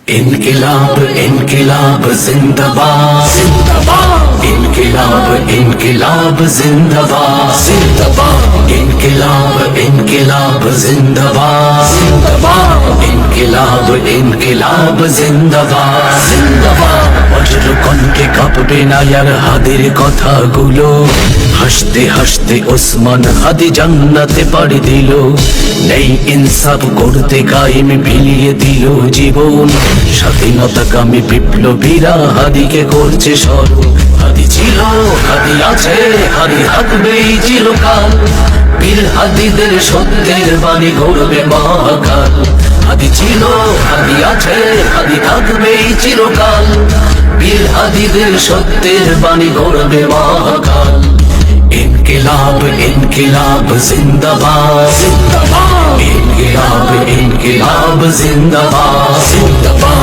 इनकिलाब इनकिलाब जिंदाबाद जिंदाबाद इनकिलाब इनकिलाब जिंदाबाद जिंदाबाद इनकिलाब इनकिलाब जिंदाबाद जिंदाबाद इनकिलाब इनकिलाब जिंदाबाद जिंदाबाद বজ্র কণ্ঠে কাঁপবে না আর হাদির কথাগুলো হাসতে হাসতে ওসমান হাদি জান্নাতে পাড়ি দিল নেই ইনসাফ করতে কায়েম বিলিয়ে দিল জীবন স্বাধীনতাকামী বিপ্লবীরা হাদিকে করছে স্মরণ হাদি ছিল হাদি আছে হাদি থাকবেই চিরকাল বীর হাদিদের সত্যের বাণী গড়বে মহাকাল হাদি ছিল হাদি আছে হাদি থাকবেই চিরকাল বীর হাদিদের সত্যের বাণী গড়বে মহাকাল इनकिलाब इनकिलाब जिंदाबाद जिंदाबाद इनकिलाब इनकिलाब जिंदाबाद जिंदाबाद